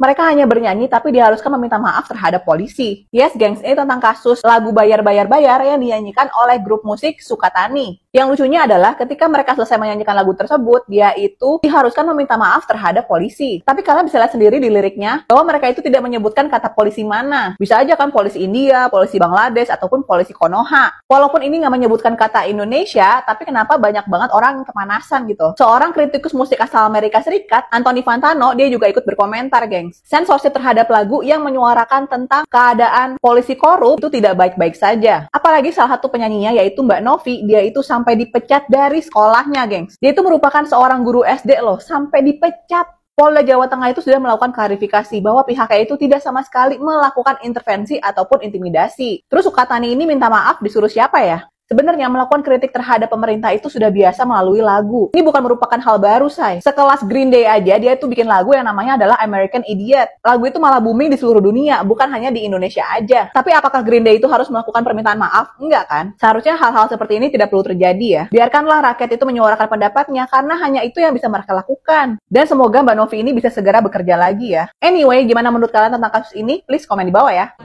Mereka hanya bernyanyi tapi diharuskan meminta maaf terhadap polisi. Yes, gengs, ini tentang kasus lagu bayar-bayar-bayar yang dinyanyikan oleh grup musik Sukatani. Yang lucunya adalah ketika mereka selesai menyanyikan lagu tersebut, dia itu diharuskan meminta maaf terhadap polisi. Tapi kalian bisa lihat sendiri di liriknya bahwa mereka itu tidak menyebutkan kata polisi mana. Bisa aja kan polisi India, polisi Bangladesh, ataupun polisi Konoha. Walaupun ini nggak menyebutkan kata Indonesia, tapi kenapa banyak banget orang kepanasan gitu. Seorang kritikus musik asal Amerika Serikat, Anthony Fantano, dia juga ikut berkomentar, gengs. Sensorship terhadap lagu yang menyuarakan tentang keadaan polisi korup itu tidak baik-baik saja. Apalagi salah satu penyanyinya yaitu Mbak Novi, dia itu sampai dipecat dari sekolahnya, gengs. Dia itu merupakan seorang guru SD loh, sampai dipecat. Polda Jawa Tengah itu sudah melakukan klarifikasi bahwa pihaknya itu tidak sama sekali melakukan intervensi ataupun intimidasi. Terus Sukatani ini minta maaf disuruh siapa ya? Sebenarnya melakukan kritik terhadap pemerintah itu sudah biasa melalui lagu. Ini bukan merupakan hal baru, say. Sekelas Green Day aja, dia itu bikin lagu yang namanya adalah American Idiot. Lagu itu malah booming di seluruh dunia, bukan hanya di Indonesia aja. Tapi apakah Green Day itu harus melakukan permintaan maaf? Enggak kan? Seharusnya hal-hal seperti ini tidak perlu terjadi ya. Biarkanlah rakyat itu menyuarakan pendapatnya, karena hanya itu yang bisa mereka lakukan. Dan semoga Mbak Novi ini bisa segera bekerja lagi ya. Anyway, gimana menurut kalian tentang kasus ini? Please komen di bawah ya.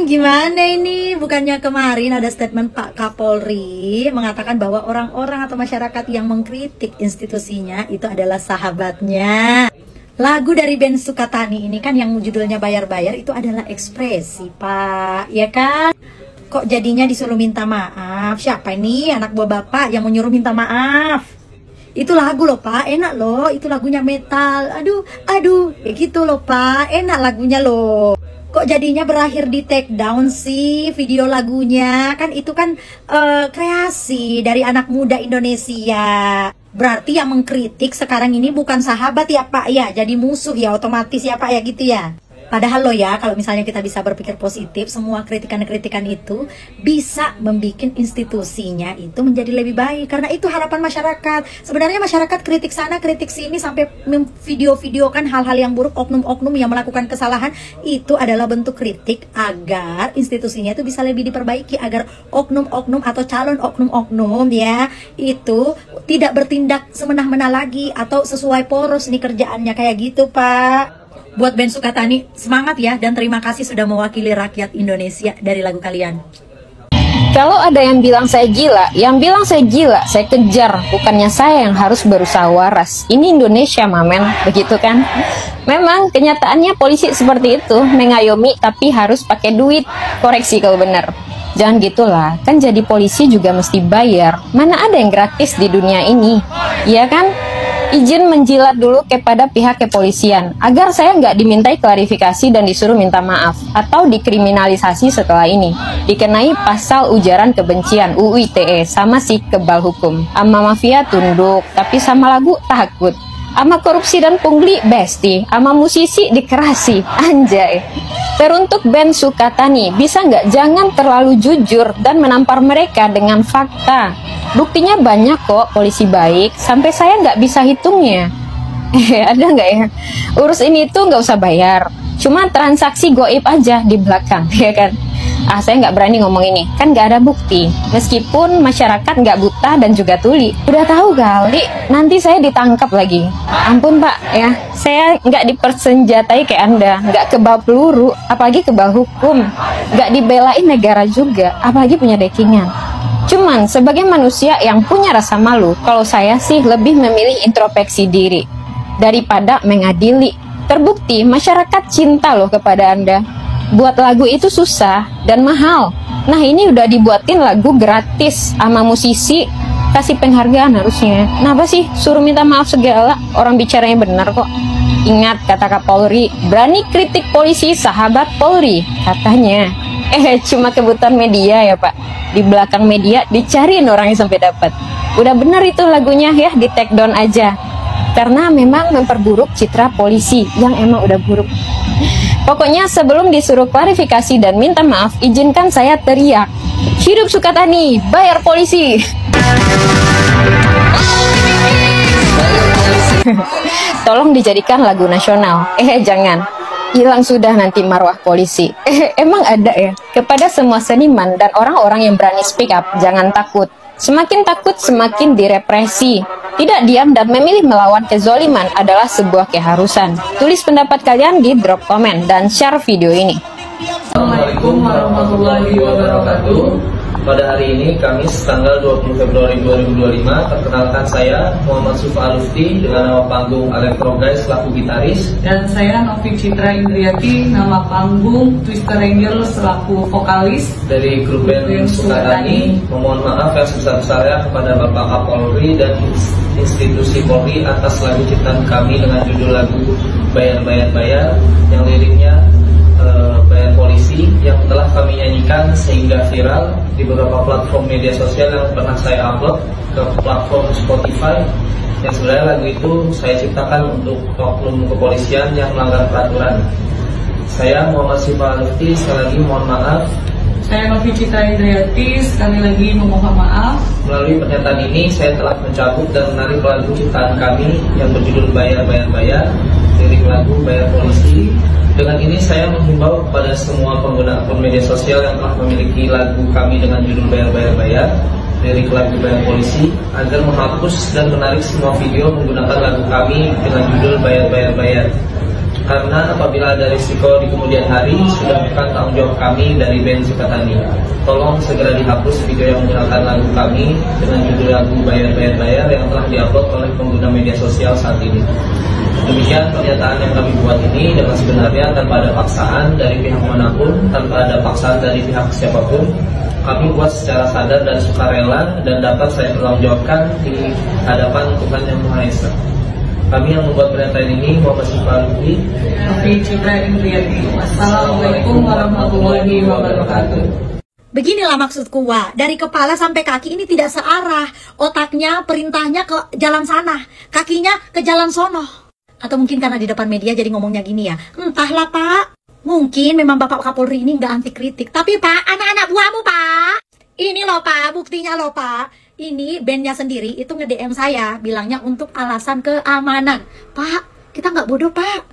Gimana ini? Bukannya kemarin ada statement Pak Kapolri mengatakan bahwa orang-orang atau masyarakat yang mengkritik institusinya itu adalah sahabatnya. Lagu dari band Sukatani ini kan yang judulnya Bayar-Bayar itu adalah ekspresi, Pak, ya kan? Kok jadinya disuruh minta maaf? Siapa ini anak buah Bapak yang menyuruh minta maaf? Itu lagu loh, Pak, enak loh, itu lagunya metal. Aduh, kayak gitu loh, Pak, enak lagunya loh. Kok jadinya berakhir di take down sih video lagunya? Kan itu kan kreasi dari anak muda Indonesia. Berarti yang mengkritik sekarang ini bukan sahabat ya, Pak ya, jadi musuh ya otomatis ya, Pak ya, gitu ya. Padahal loh ya, kalau misalnya kita bisa berpikir positif, semua kritikan-kritikan itu bisa membuat institusinya itu menjadi lebih baik. Karena itu harapan masyarakat. Sebenarnya masyarakat kritik sana, kritik sini, sampai video-videokan hal-hal yang buruk, oknum-oknum yang melakukan kesalahan. Itu adalah bentuk kritik agar institusinya itu bisa lebih diperbaiki. Agar oknum-oknum atau calon oknum-oknum ya, itu tidak bertindak semena-mena lagi. Atau sesuai poros nih kerjaannya, kayak gitu, Pak. Buat band Sukatani, semangat ya, dan terima kasih sudah mewakili rakyat Indonesia dari lagu kalian. Kalau ada yang bilang saya gila, saya kejar. Bukannya saya yang harus berusaha waras. Ini Indonesia, mamen, begitu kan? Memang kenyataannya polisi seperti itu, mengayomi tapi harus pakai duit. Koreksi kalau benar. Jangan gitulah, kan jadi polisi juga mesti bayar. Mana ada yang gratis di dunia ini, iya kan? Izin menjilat dulu kepada pihak kepolisian agar saya nggak dimintai klarifikasi dan disuruh minta maaf atau dikriminalisasi setelah ini, dikenai pasal ujaran kebencian UU ITE sama si kebal hukum. Ama mafia tunduk tapi sama lagu takut, ama korupsi dan pungli besti, ama musisi dikerasi, anjay. Teruntuk band Sukatani, bisa nggak jangan terlalu jujur dan menampar mereka dengan fakta. Buktinya banyak kok polisi baik, sampai saya nggak bisa hitungnya. Ada nggak ya? Urus ini tuh nggak usah bayar, cuma transaksi goib aja di belakang, ya kan? Saya nggak berani ngomong ini, kan nggak ada bukti. Meskipun masyarakat nggak buta dan juga tuli. Udah tahu kali, nanti saya ditangkap lagi. Ampun Pak, ya, saya nggak dipersenjatai kayak Anda, nggak kebal peluru, apalagi kebal hukum, nggak dibelain negara juga, apalagi punya dekingan. Cuman sebagai manusia yang punya rasa malu, kalau saya sih lebih memilih introspeksi diri daripada mengadili. Terbukti masyarakat cinta loh kepada Anda. Buat lagu itu susah dan mahal. Nah ini udah dibuatin lagu gratis sama musisi, kasih penghargaan harusnya. Kenapa sih suruh minta maaf segala? Orang bicaranya benar kok. Ingat kata Kapolri, berani kritik polisi sahabat Polri, katanya. Cuma kebutuhan media ya Pak. Di belakang media dicariin orangnya sampai dapat. Udah bener itu lagunya ya, di take down aja. Karena memang memperburuk citra polisi yang emang udah buruk. Pokoknya sebelum disuruh klarifikasi dan minta maaf, izinkan saya teriak, hidup Sukatani, bayar polisi. Tolong dijadikan lagu nasional. Jangan. Hilang sudah nanti marwah polisi. Emang ada ya? Kepada semua seniman dan orang-orang yang berani speak up, jangan takut. Semakin takut, semakin direpresi. Tidak diam dan memilih melawan kezoliman adalah sebuah keharusan. Tulis pendapat kalian di drop komen dan share video ini. Assalamualaikum warahmatullahi wabarakatuh. Pada hari ini, Kamis, tanggal 20 Februari 2025, perkenalkan saya Muhammad Sufa Alufti dengan nama panggung Electro Guys selaku gitaris. Dan saya Novi Citra Indriati, nama panggung Twister Angel selaku vokalis Dari grup band Sukatani. Memohon maaf yang sebesar-besarnya kepada Bapak Kapolri dan institusi Polri atas lagu ciptaan kami dengan judul lagu Bayar-Bayar-Bayar yang liriknya bayar polisi, yang telah kami nyanyikan sehingga viral di beberapa platform media sosial yang pernah saya upload ke platform Spotify. Yang sebenarnya lagu itu saya ciptakan untuk oknum kepolisian yang melanggar peraturan. Saya Muhammad Sufa Alufti, sekali lagi mohon maaf. Saya Novi Citra Indriati, sekali lagi memohon maaf. Melalui pernyataan ini saya telah mencabut dan menarik lagu ciptaan kami yang berjudul Bayar-Bayar-Bayar, lirik lagu Bayar Polisi. Dengan ini saya menghimbau kepada semua pengguna akun media sosial yang telah memiliki lagu kami dengan judul Bayar-Bayar-Bayar, lirik lagu Bayar Polisi, agar menghapus dan menarik semua video menggunakan lagu kami dengan judul Bayar-Bayar-Bayar. Karena apabila ada risiko di kemudian hari, sudah bukan tanggung jawab kami dari band Sukatani. Tolong segera dihapus video yang menggunakan lagu kami dengan judul lagu Bayar-Bayar-Bayar yang telah diupload oleh pengguna media sosial saat ini. Demikian pernyataan yang kami buat ini dengan sebenarnya tanpa ada paksaan dari pihak manapun, tanpa ada paksaan dari pihak siapapun. Kami buat secara sadar dan sukarela dan dapat saya pertanggungjawabkan di hadapan Tuhan Yang Maha Esa. Kami yang membuat pernyataan ini Muhammad Sufa Alufti, Novi Citra Indriati. Assalamualaikum warahmatullahi wabarakatuh. Beginilah maksudku, Wak. Dari kepala sampai kaki ini tidak searah. Otaknya, perintahnya ke jalan sana, kakinya ke jalan sono. Atau mungkin karena di depan media jadi ngomongnya gini ya. Entahlah, Pak. Mungkin memang Bapak Kapolri ini nggak anti kritik. Tapi Pak, anak-anak buahmu, Pak. Ini loh, Pak. Buktinya loh, Pak. Ini bandnya sendiri itu nge-DM saya. Bilangnya untuk alasan keamanan. Pak, kita nggak bodoh, Pak.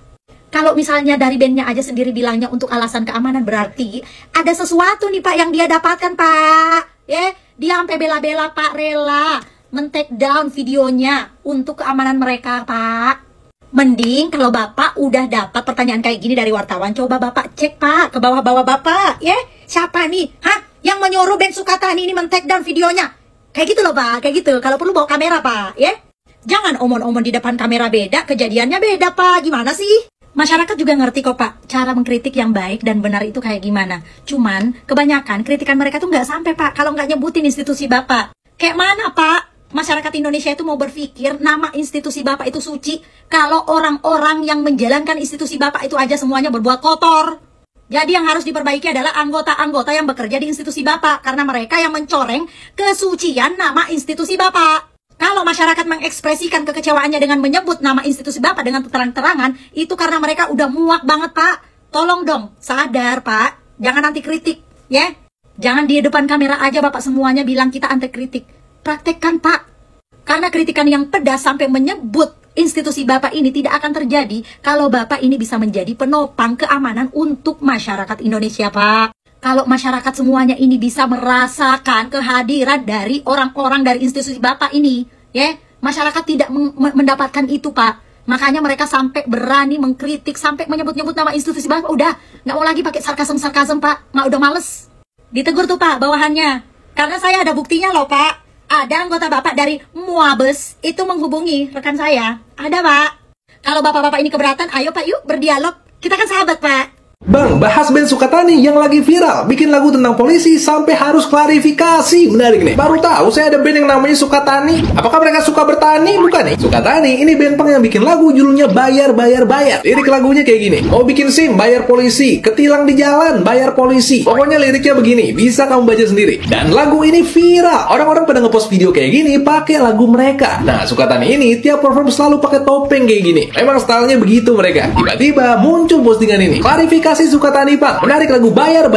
Kalau misalnya dari bandnya aja sendiri bilangnya untuk alasan keamanan, berarti ada sesuatu nih, Pak, yang dia dapatkan, Pak. Dia sampai bela-bela, Pak, rela men-take down videonya untuk keamanan mereka, Pak. Mending kalau Bapak udah dapat pertanyaan kayak gini dari wartawan, coba Bapak cek, Pak, ke bawah-bawah Bapak, siapa nih, yang menyuruh band Sukatani ini men-take down videonya? Kayak gitu loh, Pak, kayak gitu. Kalau perlu bawa kamera, Pak, Jangan omong-omong di depan kamera beda, kejadiannya beda, Pak. Gimana sih? Masyarakat juga ngerti kok, Pak, cara mengkritik yang baik dan benar itu kayak gimana. Cuman, kebanyakan kritikan mereka tuh nggak sampai, Pak, kalau nggak nyebutin institusi Bapak. Kayak mana, Pak? Masyarakat Indonesia itu mau berpikir nama institusi Bapak itu suci kalau orang-orang yang menjalankan institusi Bapak itu aja semuanya berbuat kotor. Jadi yang harus diperbaiki adalah anggota-anggota yang bekerja di institusi Bapak, karena mereka yang mencoreng kesucian nama institusi Bapak. Kalau masyarakat mengekspresikan kekecewaannya dengan menyebut nama institusi Bapak dengan terang-terangan, itu karena mereka udah muak banget, Pak. Tolong dong, sadar, Pak. Jangan anti kritik, Jangan di depan kamera aja Bapak semuanya bilang kita anti kritik. Praktekkan, Pak. Karena kritikan yang pedas sampai menyebut institusi Bapak ini tidak akan terjadi kalau Bapak ini bisa menjadi penopang keamanan untuk masyarakat Indonesia, Pak. Kalau masyarakat semuanya ini bisa merasakan kehadiran dari orang-orang dari institusi Bapak ini, masyarakat tidak mendapatkan itu, Pak. Makanya mereka sampai berani mengkritik, sampai menyebut-nyebut nama institusi Bapak. Udah, nggak mau lagi pakai sarkasem-sarkasem, Pak. Udah males. Ditegur tuh, Pak, bawahannya. Karena saya ada buktinya loh, Pak. Ada anggota Bapak dari Muabes itu menghubungi rekan saya. Ada, Pak. Kalau Bapak-Bapak ini keberatan, ayo Pak, yuk berdialog. Kita kan sahabat, Pak. Bang, bahas band Sukatani yang lagi viral, bikin lagu tentang polisi sampai harus klarifikasi. Menarik nih. Baru tahu saya ada band yang namanya Sukatani. Apakah mereka suka bertani? Bukan nih. Sukatani ini band punk yang bikin lagu judulnya Bayar-Bayar-Bayar. Lirik lagunya kayak gini. Mau bikin SIM, bayar polisi. Ketilang di jalan, bayar polisi. Pokoknya liriknya begini, bisa kamu baca sendiri. Dan lagu ini viral. Orang-orang pada ngepost video kayak gini pakai lagu mereka. Nah, Sukatani ini tiap perform selalu pakai topeng kayak gini. Memang stylenya begitu mereka. Tiba-tiba muncul postingan ini. Klarifikasi klarifikasi Sukatani Pang menarik lagu bayar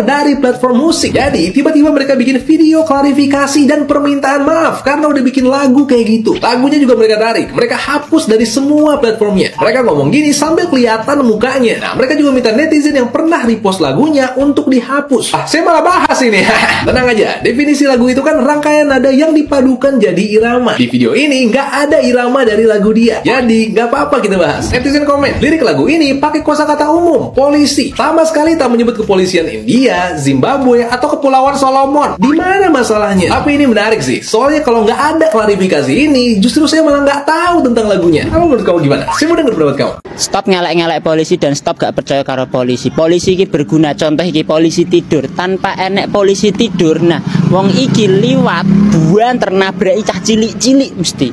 dari platform musik. Jadi tiba-tiba mereka bikin video klarifikasi dan permintaan maaf karena udah bikin lagu kayak gitu. Lagunya juga mereka tarik, mereka hapus dari semua platformnya. Mereka ngomong gini sambil kelihatan mukanya. Nah, mereka juga minta netizen yang pernah repost lagunya untuk dihapus. Saya malah bahas ini. Tenang aja, definisi lagu itu kan rangkaian nada yang dipadukan jadi irama. Di video ini nggak ada irama dari lagu dia, jadi nggak apa-apa kita bahas. Netizen komen, lirik lagu ini pakai kosakata umum, polisi. Sama sekali tak menyebut kepolisian India, Zimbabwe, atau Kepulauan Solomon. Di mana masalahnya? Tapi ini menarik sih, soalnya kalau nggak ada klarifikasi ini, justru saya malah nggak tahu tentang lagunya. Kalau menurut kamu gimana? Saya mau denger pendapat kamu. Stop ngelek-ngelek polisi dan stop gak percaya karo polisi. Polisi iki berguna. Contoh iki polisi tidur. Tanpa enek polisi tidur, nah wong iki liwat buan ternabraki cah cilik-cilik mesti.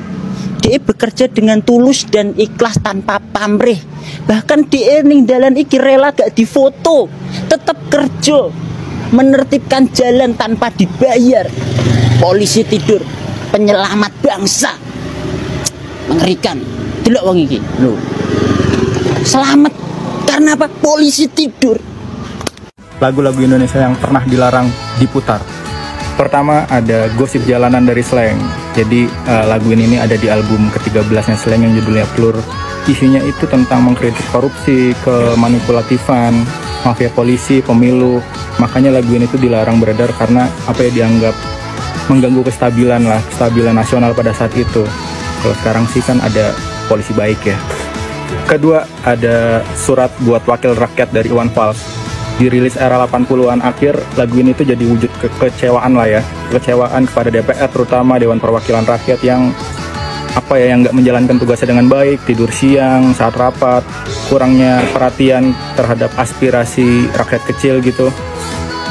Dia bekerja dengan tulus dan ikhlas tanpa pamrih. Bahkan dia ning dalan iki rela gak difoto, tetap kerja menertibkan jalan tanpa dibayar. Polisi tidur, penyelamat bangsa. Mengerikan. Delok wong iki lho. Selamat karena apa? Polisi tidur. Lagu-lagu Indonesia yang pernah dilarang diputar. Pertama ada Gosip Jalanan dari Slank. Jadi lagu ini ada di album ke-13-nya Slank yang judulnya Plur. Isinya itu tentang mengkritik korupsi, kemanipulatifan, mafia polisi, pemilu. Makanya lagu ini tuh dilarang beredar karena apa ya, dianggap mengganggu kestabilan nasional pada saat itu. Kalau sekarang sih kan ada polisi baik ya. Kedua ada Surat Buat Wakil Rakyat dari Iwan Fals. Dirilis era 80-an akhir, lagu ini tuh jadi wujud kekecewaan lah ya. Kekecewaan kepada DPR, terutama Dewan Perwakilan Rakyat yang yang nggak menjalankan tugasnya dengan baik, tidur siang saat rapat, kurangnya perhatian terhadap aspirasi rakyat kecil gitu.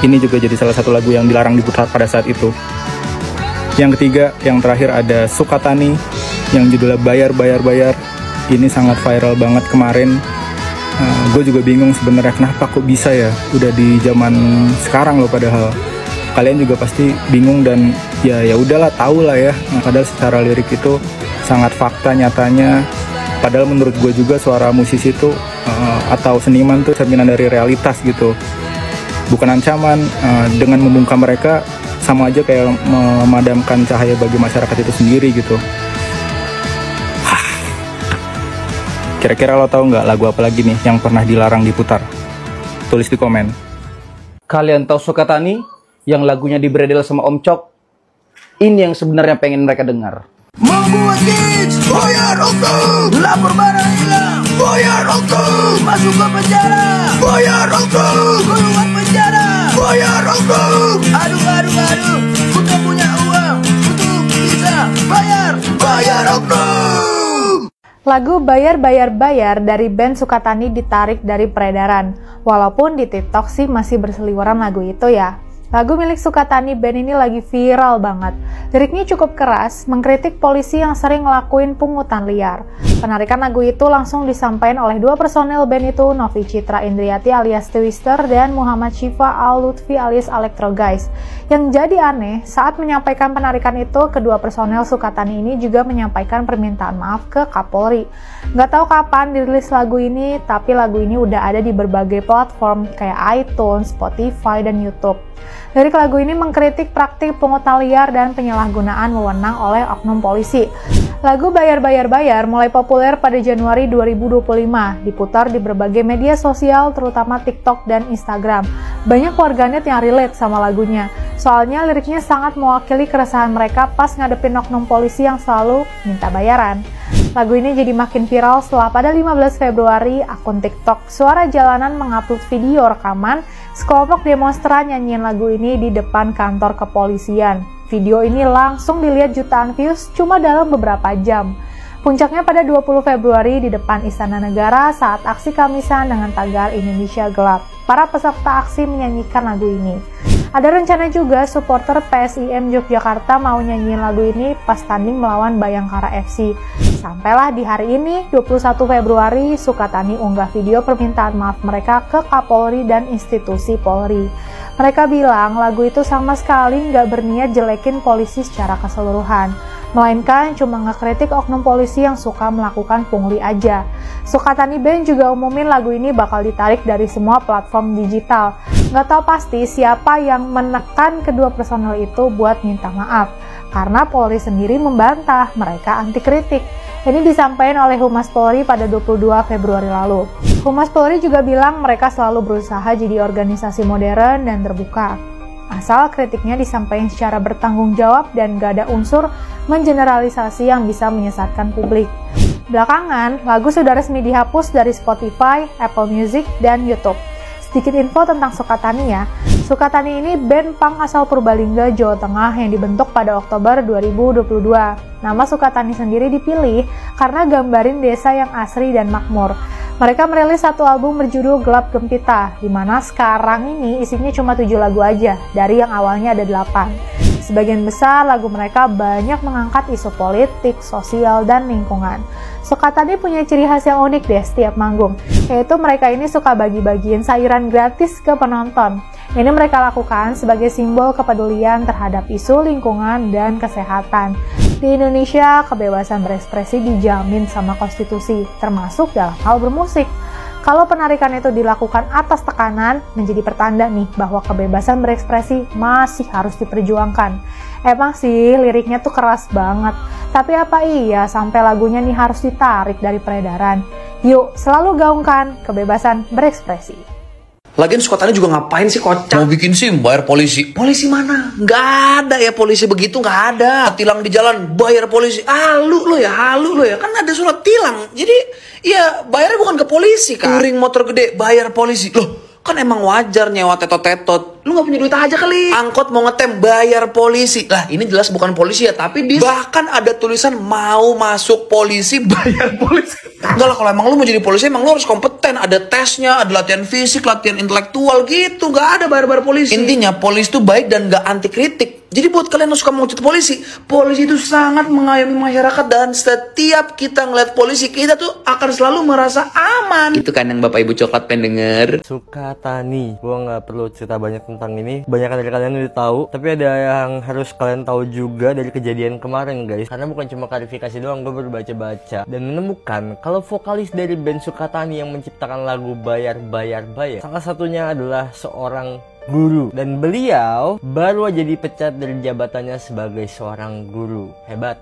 Ini juga jadi salah satu lagu yang dilarang diputar pada saat itu. Yang ketiga, yang terakhir ada Sukatani yang judulnya Bayar. Ini sangat viral banget kemarin. Gue juga bingung sebenarnya kenapa kok bisa ya, udah di zaman sekarang loh, padahal kalian juga pasti bingung dan ya udahlah, tahu lah ya. Padahal secara lirik itu sangat fakta nyatanya. Padahal menurut gue juga suara musisi itu atau seniman tuh cerminan dari realitas gitu, bukan ancaman. Dengan membungkam mereka sama aja kayak memadamkan cahaya bagi masyarakat itu sendiri gitu. Kira-kira lo tahu nggak lagu apa lagi nih yang pernah dilarang diputar? Tulis di komen. Kalian tahu Sukatani yang lagunya di bredel sama Om Cok? Ini yang sebenarnya pengen mereka dengar. Membuat gigs, bayar hukum. Lapor barang hilang, bayar hukum. Masuk ke penjara, bayar hukum. Keluar penjara, bayar hukum. Aduh, untuk punya uang, untuk bisa bayar hukum. Lagu Bayar dari band Sukatani ditarik dari peredaran, walaupun di TikTok sih masih berseliweran lagu itu ya. Lagu milik Sukatani band ini lagi viral banget. Liriknya cukup keras, mengkritik polisi yang sering ngelakuin pungutan liar. Penarikan lagu itu langsung disampaikan oleh dua personel band itu, Novi Citra Indriati alias Twister dan Muhammad Syifa Al-Lutfi alias Electro Guys. Yang jadi aneh, saat menyampaikan penarikan itu, kedua personel Sukatani ini juga menyampaikan permintaan maaf ke Kapolri. Nggak tahu kapan dirilis lagu ini, tapi lagu ini udah ada di berbagai platform kayak iTunes, Spotify, dan YouTube. Lirik lagu ini mengkritik praktik pungutan liar dan penyalahgunaan wewenang oleh oknum polisi. Lagu Bayar mulai populer pada Januari 2025, diputar di berbagai media sosial terutama TikTok dan Instagram. Banyak warganet yang relate sama lagunya, soalnya liriknya sangat mewakili keresahan mereka pas ngadepin oknum polisi yang selalu minta bayaran. Lagu ini jadi makin viral setelah pada 15 Februari akun TikTok Suara Jalanan mengupload video rekaman sekelompok demonstran nyanyiin lagu ini di depan kantor kepolisian. Video ini langsung dilihat jutaan views cuma dalam beberapa jam. Puncaknya pada 20 Februari di depan Istana Negara saat aksi Kamisan dengan tagar Indonesia Gelap. Para peserta aksi menyanyikan lagu ini. Ada rencana juga supporter PSIM Yogyakarta mau nyanyiin lagu ini pas tanding melawan Bayangkara FC. Sampailah di hari ini, 21 Februari, Sukatani unggah video permintaan maaf mereka ke Kapolri dan institusi Polri. Mereka bilang lagu itu sama sekali nggak berniat jelekin polisi secara keseluruhan. melainkan cuma ngekritik oknum polisi yang suka melakukan pungli aja. Sukatani Band juga umumin lagu ini bakal ditarik dari semua platform digital. Nggak tahu pasti siapa yang menekan kedua personel itu buat minta maaf, karena Polri sendiri membantah mereka anti kritik. Ini disampaikan oleh Humas Polri pada 22 Februari lalu. Humas Polri juga bilang mereka selalu berusaha jadi organisasi modern dan terbuka. Asal kritiknya disampaikan secara bertanggung jawab dan gak ada unsur mengeneralisasi yang bisa menyesatkan publik. Belakangan, lagu sudah resmi dihapus dari Spotify, Apple Music, dan YouTube. Sedikit info tentang Sukatani ya. Sukatani ini band punk asal Purbalingga, Jawa Tengah yang dibentuk pada Oktober 2022. Nama Sukatani sendiri dipilih karena gambarin desa yang asri dan makmur. Mereka merilis satu album berjudul Gelap Gempita, di mana sekarang ini isinya cuma 7 lagu aja, dari yang awalnya ada 8. Sebagian besar lagu mereka banyak mengangkat isu politik, sosial, dan lingkungan. Sukatani punya ciri khas yang unik deh setiap manggung, yaitu mereka ini suka bagi-bagiin sayuran gratis ke penonton. Ini mereka lakukan sebagai simbol kepedulian terhadap isu lingkungan dan kesehatan. Di Indonesia, kebebasan berekspresi dijamin sama konstitusi, termasuk dalam hal bermusik. Kalau penarikan itu dilakukan atas tekanan, menjadi pertanda nih bahwa kebebasan berekspresi masih harus diperjuangkan. Emang sih liriknya tuh keras banget, tapi apa iya sampai lagunya nih harus ditarik dari peredaran? Yuk, selalu gaungkan kebebasan berekspresi. Lagian Sukatani juga ngapain sih kocak? Mau bikin SIM, bayar polisi. Polisi mana? Nggak ada ya polisi begitu, nggak ada. Tilang di jalan, bayar polisi. Halu lo ya. Kan ada surat tilang. Jadi, ya bayarnya bukan ke polisi kan. Touring motor gede, bayar polisi. Loh, kan emang wajar nyewa tetot-tetot. Lu nggak punya duit aja kali. Angkot mau ngetem, bayar polisi. Lah, ini jelas bukan polisi ya, tapi bahkan ada tulisan mau masuk polisi, bayar polisi. Enggak lah, kalau emang lu mau jadi polisi, emang lu harus kompeten. Ada tesnya, ada latihan fisik, latihan intelektual gitu. Nggak ada bayar-bayar polisi. Intinya, polisi itu baik dan nggak anti kritik. Jadi buat kalian yang suka mengucut polisi itu sangat mengayomi masyarakat. Dan setiap kita ngeliat polisi, kita tuh akan selalu merasa aman. Itu kan yang Bapak Ibu Coklat pengen denger. Sukatani, gua nggak perlu cerita banyak tentang ini. Banyak dari kalian udah tahu, tapi ada yang harus kalian tahu juga dari kejadian kemarin guys. Karena bukan cuma klarifikasi doang, gue berbaca-baca dan menemukan kalau vokalis dari band Sukatani yang menciptakan lagu Bayar salah satunya adalah seorang guru, dan beliau baru aja dipecat dari jabatannya sebagai seorang guru. Hebat,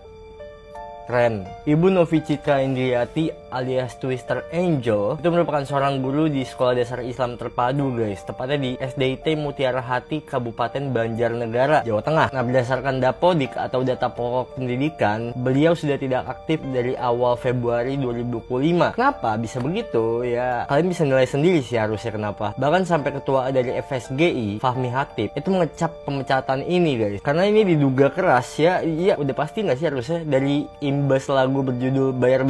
keren. Ibu Novi Citra Indriati alias Twister Angel itu merupakan seorang guru di Sekolah Dasar Islam Terpadu guys, tepatnya di SDIT Mutiara Hati Kabupaten Banjarnegara, Jawa Tengah. Nah, berdasarkan Dapodik atau data pokok pendidikan, beliau sudah tidak aktif dari awal Februari 2025. Kenapa bisa begitu? Ya kalian bisa nilai sendiri sih harusnya kenapa. Bahkan sampai ketua dari FSGI Fahmi Hatib itu mengecap pemecatan ini guys, karena ini diduga keras ya. Iya udah pasti nggak sih harusnya dari imbas lagu berjudul Bayar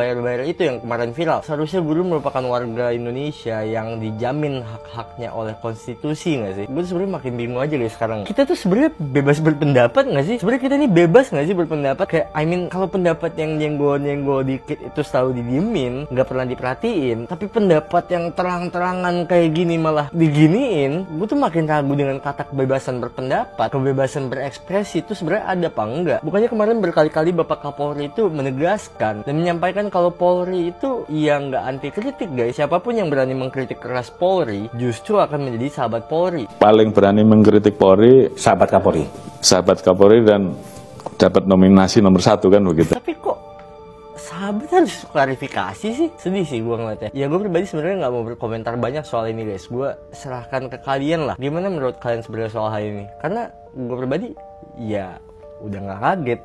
itu yang kemarin viral. Seharusnya guru merupakan warga Indonesia yang dijamin hak-haknya oleh konstitusi nggak sih? Gue sebenarnya makin bingung aja guys sekarang. Kita tuh sebenarnya bebas berpendapat nggak sih? Sebenarnya kita ini bebas nggak sih berpendapat? Kayak kalau pendapat yang nyenggol dikit itu selalu didiemin, nggak pernah diperhatiin. Tapi pendapat yang terang-terangan kayak gini malah diginiin, gue tuh makin ragu dengan kata kebebasan berpendapat, kebebasan berekspresi itu sebenarnya ada apa enggak? Bukannya kemarin berkali-kali Bapak Kapolri itu menegaskan dan menyampaikan kalau Polri itu ya nggak anti kritik guys. Siapapun yang berani mengkritik keras Polri justru akan menjadi sahabat Polri. Paling berani mengkritik Polri sahabat Kapolri dan dapat nominasi nomor 1 kan begitu. Tapi kok sahabat harus klarifikasi sih? Sedih sih gue ngeliatnya. Ya gue pribadi sebenarnya nggak mau berkomentar banyak soal ini guys. Gue serahkan ke kalian lah. Gimana menurut kalian sebenarnya soal hal ini? Karena gue pribadi ya udah nggak kaget.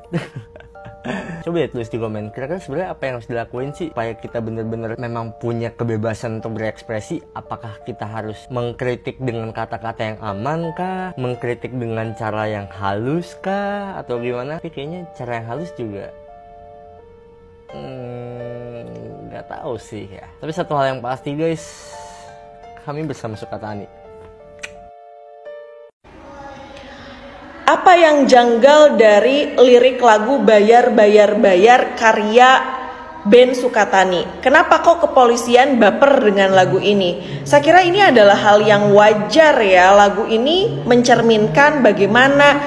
Coba ya tulis di komen, kira-kira sebenarnya apa yang harus dilakuin sih supaya kita bener-bener memang punya kebebasan untuk berekspresi? Apakah kita harus mengkritik dengan kata-kata yang aman kah? Mengkritik dengan cara yang halus kah? Atau gimana? Tapi kayaknya cara yang halus juga nggak tahu sih ya. Tapi satu hal yang pasti guys, kami bersama Sukatani. Apa yang janggal dari lirik lagu Bayar karya band Sukatani? Kenapa kok kepolisian baper dengan lagu ini? Saya kira ini adalah hal yang wajar ya. Lagu ini mencerminkan bagaimana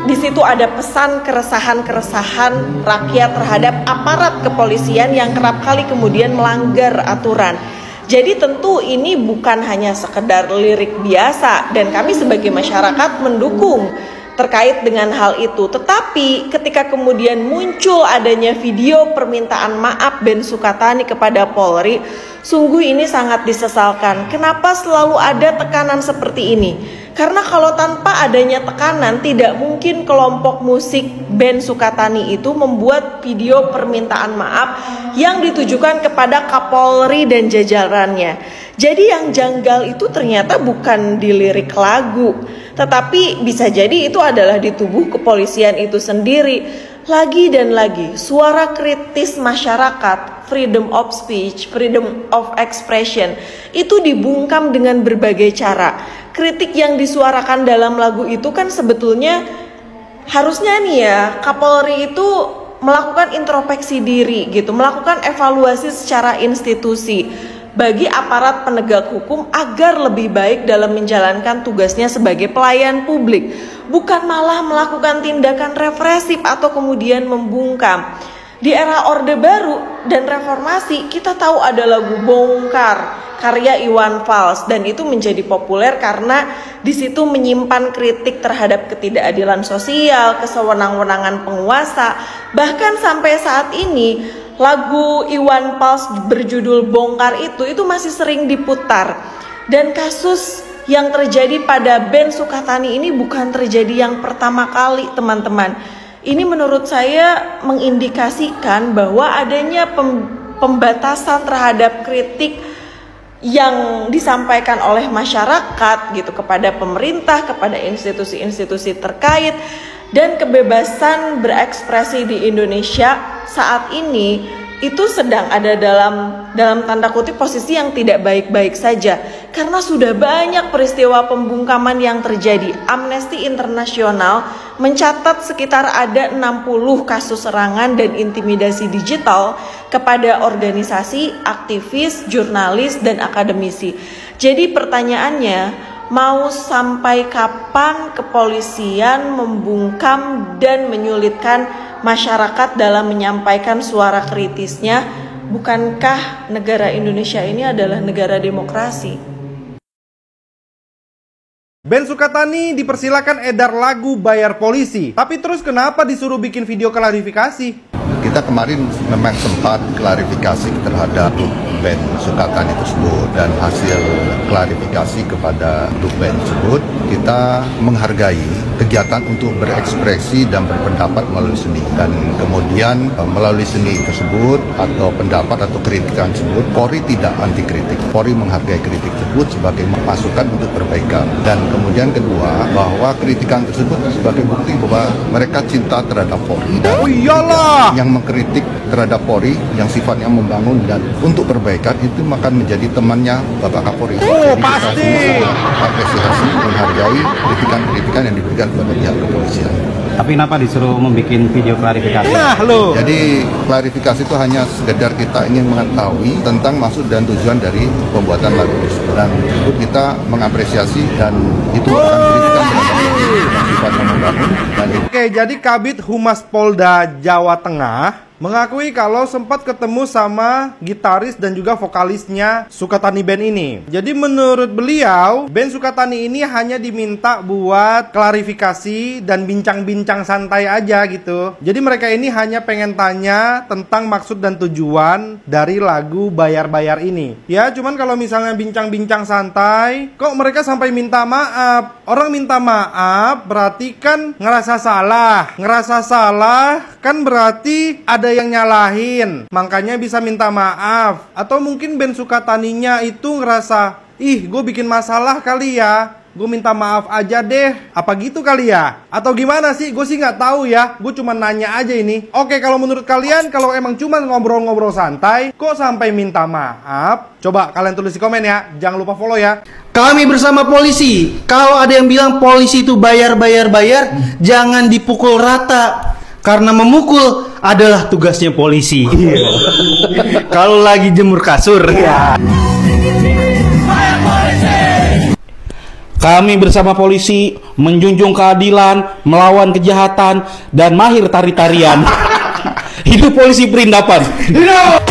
di situ ada pesan keresahan-keresahan rakyat terhadap aparat kepolisian yang kerap kali kemudian melanggar aturan. Jadi tentu ini bukan hanya sekedar lirik biasa dan kami sebagai masyarakat mendukung terkait dengan hal itu. Tetapi ketika kemudian muncul adanya video permintaan maaf Ben Sukatani kepada Polri, sungguh ini sangat disesalkan. Kenapa selalu ada tekanan seperti ini? Karena kalau tanpa adanya tekanan, tidak mungkin kelompok musik Ben Sukatani itu membuat video permintaan maaf yang ditujukan kepada Kapolri dan jajarannya. Jadi yang janggal itu ternyata bukan di lirik lagu, tetapi bisa jadi itu adalah di tubuh kepolisian itu sendiri. Lagi dan lagi, suara kritis masyarakat, freedom of speech, freedom of expression, itu dibungkam dengan berbagai cara. Kritik yang disuarakan dalam lagu itu kan sebetulnya harusnya nih ya, Kapolri itu melakukan introspeksi diri gitu, melakukan evaluasi secara institusi bagi aparat penegak hukum agar lebih baik dalam menjalankan tugasnya sebagai pelayan publik, bukan malah melakukan tindakan represif atau kemudian membungkam. Di era Orde Baru dan Reformasi kita tahu ada lagu Bongkar karya Iwan Fals dan itu menjadi populer karena di situ menyimpan kritik terhadap ketidakadilan sosial, kesewenang-wenangan penguasa. Bahkan sampai saat ini lagu Iwan Fals berjudul Bongkar itu masih sering diputar. Dan kasus yang terjadi pada Ben Sukatani ini bukan terjadi yang pertama kali, teman-teman. Ini menurut saya mengindikasikan bahwa adanya pembatasan terhadap kritik yang disampaikan oleh masyarakat gitu kepada pemerintah, kepada institusi-institusi terkait, dan kebebasan berekspresi di Indonesia saat ini itu sedang ada dalam tanda kutip posisi yang tidak baik-baik saja karena sudah banyak peristiwa pembungkaman yang terjadi. Amnesty International mencatat sekitar ada 60 kasus serangan dan intimidasi digital kepada organisasi, aktivis, jurnalis, dan akademisi. Jadi pertanyaannya, mau sampai kapan kepolisian membungkam dan menyulitkan masyarakat dalam menyampaikan suara kritisnya? Bukankah negara Indonesia ini adalah negara demokrasi? Ben Sukatani dipersilakan edar lagu Bayar Polisi, tapi terus kenapa disuruh bikin video klarifikasi? Kita kemarin memang sempat klarifikasi terhadap grup Ben Sukatani tersebut, dan hasil klarifikasi kepada grup band tersebut, kita menghargai kegiatan untuk berekspresi dan berpendapat melalui seni, dan kemudian melalui seni tersebut atau pendapat atau kritikan tersebut, Polri tidak anti kritik. Polri menghargai kritik tersebut sebagai masukan untuk perbaikan, dan kemudian kedua, bahwa kritikan tersebut sebagai bukti bahwa mereka cinta terhadap Polri, dan yang mengkritik terhadap Polri yang sifatnya membangun dan untuk perbaikan itu akan menjadi temannya Bapak Kapolri. Jadi pasti kita apresiasi, menghargai kritikan-kritikan yang diberikan kepada pihak kepolisian. Tapi kenapa disuruh membuat video klarifikasi? Jadi klarifikasi itu hanya sekedar kita ingin mengetahui tentang maksud dan tujuan dari pembuatan lagu tersebut, dan itu kita mengapresiasi dan itu akan kritikan yang sifatnya membangun. Oke, jadi Kabid Humas Polda Jawa Tengah mengakui kalau sempat ketemu sama gitaris dan juga vokalisnya Sukatani Band ini. Jadi menurut beliau, Ben Sukatani ini hanya diminta buat klarifikasi dan bincang-bincang santai aja gitu. Jadi mereka ini hanya pengen tanya tentang maksud dan tujuan dari lagu Bayar-Bayar ini. Ya, cuman kalau misalnya bincang-bincang santai, kok mereka sampai minta maaf? Orang minta maaf berarti kan ngerasa salah. Ngerasa salah kan berarti ada yang nyalahin, makanya bisa minta maaf. Atau mungkin Ben Sukataninya itu ngerasa, ih gue bikin masalah kali ya, gue minta maaf aja deh, apa gitu kali ya? Atau gimana sih? Gue sih nggak tahu ya, gue cuma nanya aja ini. Oke, kalau menurut kalian, kalau emang cuma ngobrol-ngobrol santai, kok sampai minta maaf? Coba kalian tulis di komen ya, jangan lupa follow ya. Kami bersama polisi, kalau ada yang bilang polisi itu bayar, jangan dipukul rata. Karena memukul adalah tugasnya polisi. Kalau lagi jemur kasur. Kami bersama polisi menjunjung keadilan, melawan kejahatan, dan mahir tari-tarian. Hidup polisi Perindapan. Hidup!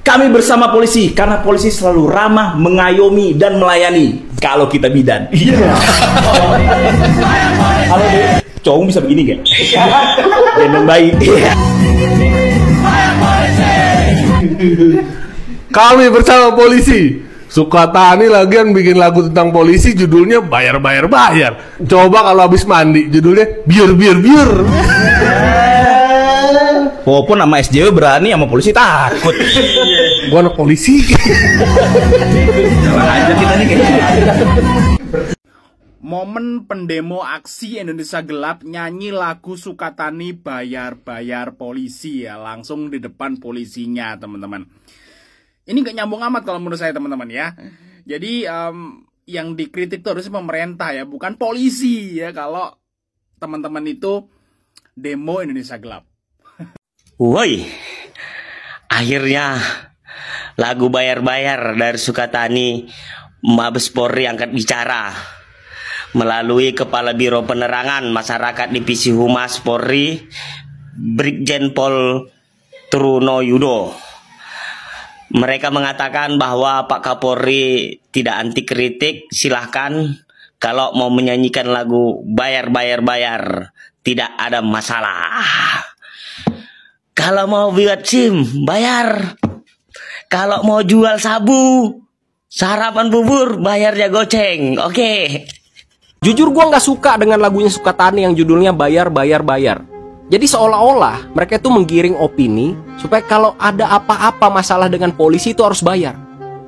Kami bersama polisi karena polisi selalu ramah, mengayomi, dan melayani kalau kita bidan. Iya. Halo deh, cowok bisa begini gak? Gendong bayi. Kami bersama polisi. Sukatani lagian bikin lagu tentang polisi, judulnya bayar. Coba kalau habis mandi judulnya biar. Walaupun sama SJW berani, sama polisi takut. Gua anak polisi. Jalan aja kita nih kayaknya. Momen pendemo aksi Indonesia Gelap nyanyi lagu Sukatani bayar polisi ya, langsung di depan polisinya teman-teman. Ini gak nyambung amat kalau menurut saya teman-teman ya. Jadi yang dikritik tuh harusnya pemerintah ya, bukan polisi ya, kalau teman-teman itu demo Indonesia Gelap. Woi, akhirnya lagu bayar dari Sukatani Mabes Polri angkat bicara melalui Kepala Biro Penerangan Masyarakat Divisi Humas Polri Brigjen Pol Trunoyudo. Mereka mengatakan bahwa Pak Kapolri tidak anti kritik, silahkan kalau mau menyanyikan lagu bayar, tidak ada masalah. Kalau mau buat SIM, bayar. Kalau mau jual sabu, sarapan bubur, bayarnya goceng. Oke. Jujur gue nggak suka dengan lagunya Sukatani yang judulnya bayar. Jadi seolah-olah mereka itu menggiring opini supaya kalau ada apa-apa masalah dengan polisi itu harus bayar.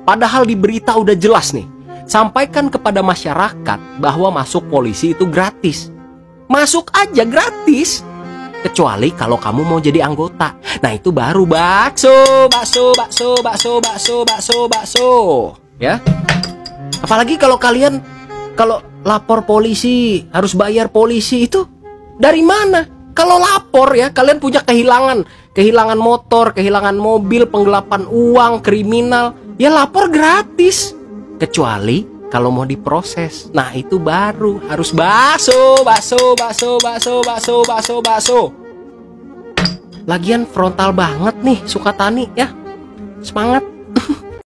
Padahal di berita udah jelas nih. Sampaikan kepada masyarakat bahwa masuk polisi itu gratis. Masuk aja gratis. Kecuali kalau kamu mau jadi anggota. Nah itu baru bakso. Ya. Apalagi kalau kalian kalau lapor polisi harus bayar polisi, itu dari mana? Kalau lapor ya kalian punya kehilangan motor, kehilangan mobil, penggelapan uang, kriminal, ya lapor gratis. Kecuali kalau mau diproses. Nah itu baru harus bakso. Lagian frontal banget nih Sukatani ya. Semangat.